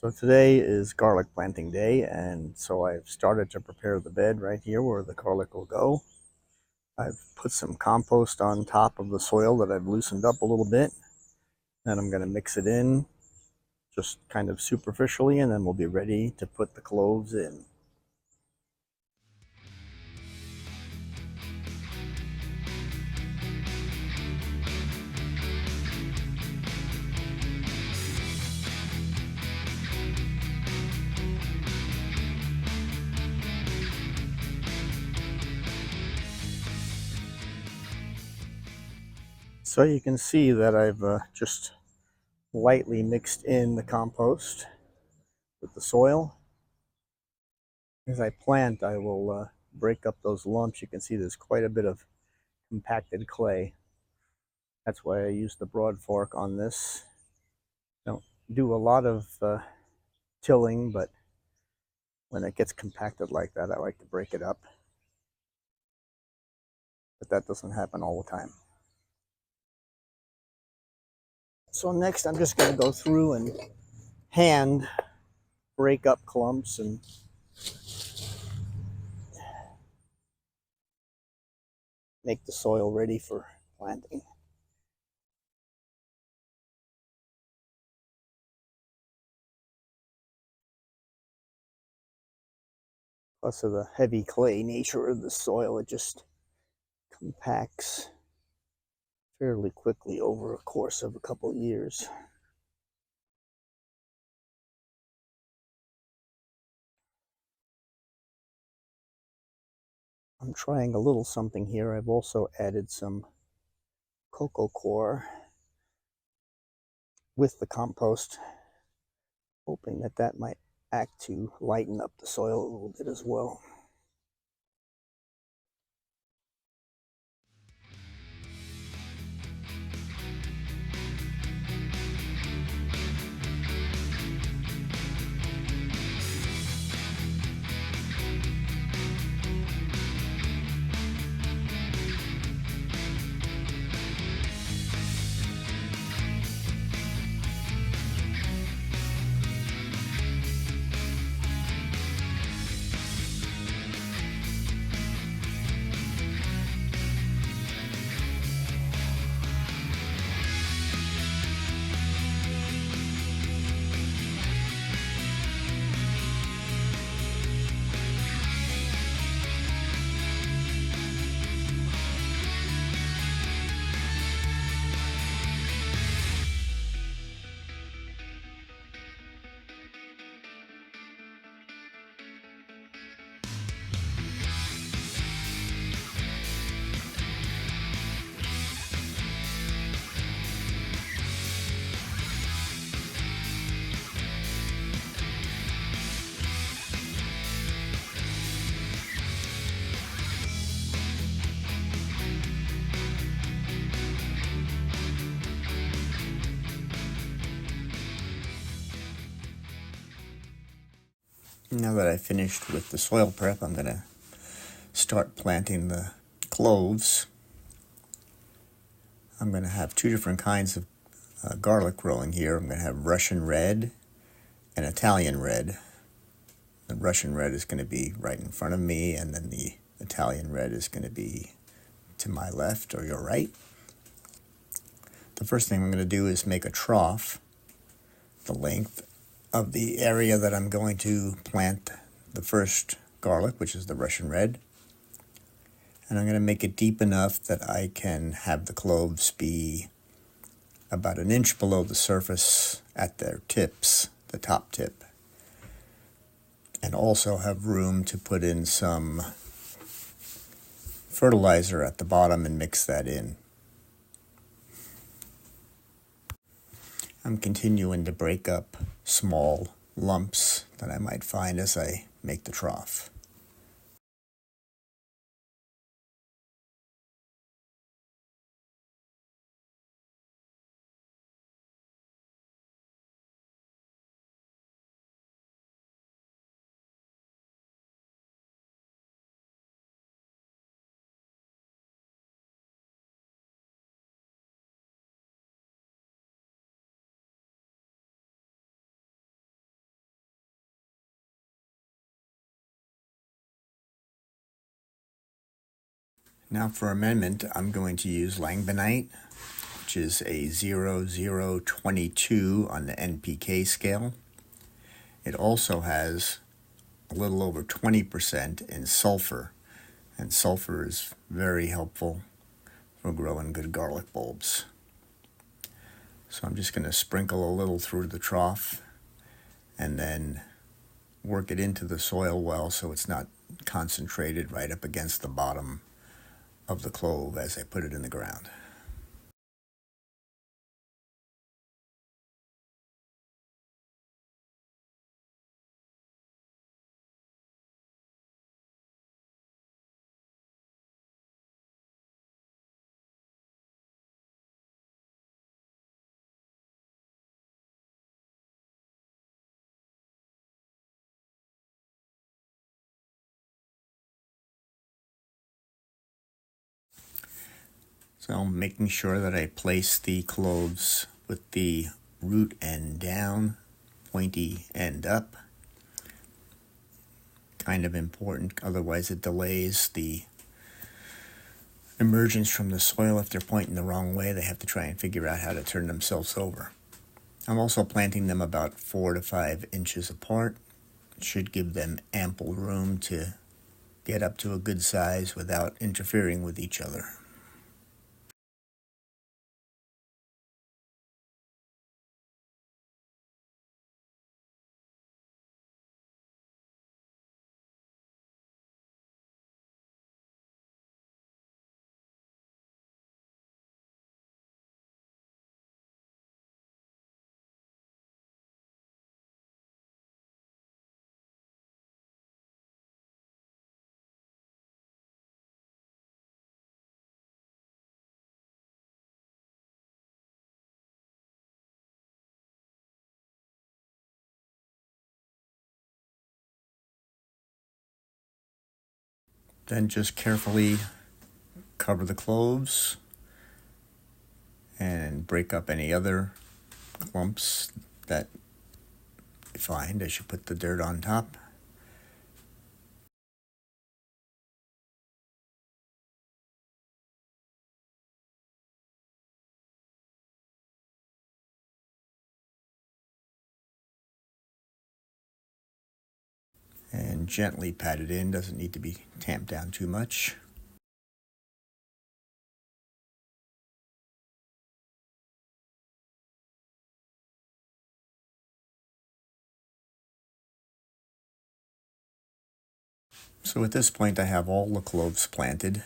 So today is garlic planting day, and so I've started to prepare the bed right here where the garlic will go. I've put some compost on top of the soil that I've loosened up a little bit, and I'm going to mix it in just kind of superficially, and then we'll be ready to put the cloves in. So you can see that I've just lightly mixed in the compost with the soil. As I plant, I will break up those lumps. You can see there's quite a bit of compacted clay. That's why I use the broad fork on this. Don't do a lot of tilling, but when it gets compacted like that, I like to break it up. But that doesn't happen all the time. So next I'm just going to go through and hand break up clumps and make the soil ready for planting. Plus of the heavy clay nature of the soil, it just compacts fairly quickly over a course of a couple of years. I'm trying a little something here. I've also added some cocoa coir with the compost, hoping that that might act to lighten up the soil a little bit as well. Now that I've finished with the soil prep, I'm going to start planting the cloves. I'm going to have two different kinds of garlic growing here. I'm going to have Russian red and Italian red. The Russian red is going to be right in front of me, and then the Italian red is going to be to my left or your right. The first thing I'm going to do is make a trough the length of the area that I'm going to plant the first garlic, which is the Russian red. And I'm going to make it deep enough that I can have the cloves be about an inch below the surface at their tips, the top tip. And also have room to put in some fertilizer at the bottom and mix that in. I'm continuing to break up small lumps that I might find as I make the trough. Now for amendment, I'm going to use Langbeinite, which is a 0022 on the NPK scale. It also has a little over 20% in sulfur, and sulfur is very helpful for growing good garlic bulbs. So I'm just going to sprinkle a little through the trough and then work it into the soil well so it's not concentrated right up against the bottom of the clove as I put it in the ground. So I'm making sure that I place the cloves with the root end down, pointy end up. Kind of important, otherwise it delays the emergence from the soil. If they're pointing the wrong way, they have to try and figure out how to turn themselves over. I'm also planting them about 4 to 5 inches apart. It should give them ample room to get up to a good size without interfering with each other. Then just carefully cover the cloves and break up any other clumps that you find as you put the dirt on top. And gently pat it in, doesn't need to be tamped down too much. So at this point I have all the cloves planted.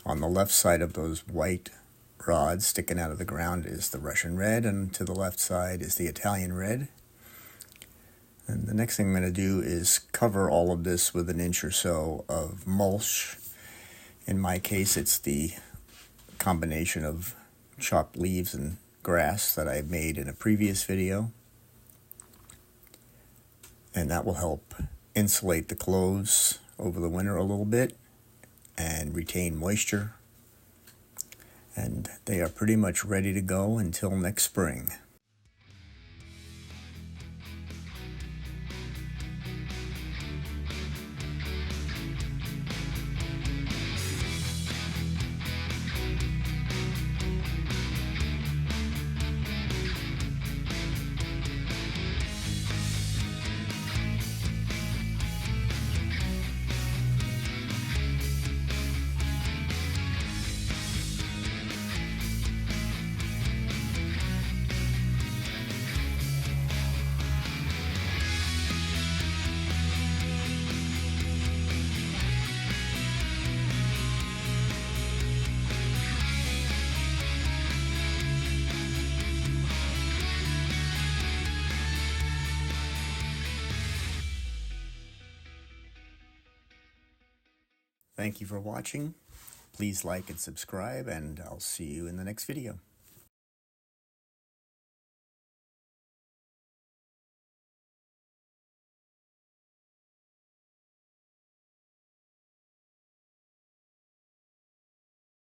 On the left side of those white rods sticking out of the ground is the Russian red, and to the left side is the Italian red. And the next thing I'm going to do is cover all of this with an inch or so of mulch. In my case, it's the combination of chopped leaves and grass that I made in a previous video. And that will help insulate the cloves over the winter a little bit and retain moisture. And they are pretty much ready to go until next spring. Thank you for watching. Please like and subscribe, and I'll see you in the next video.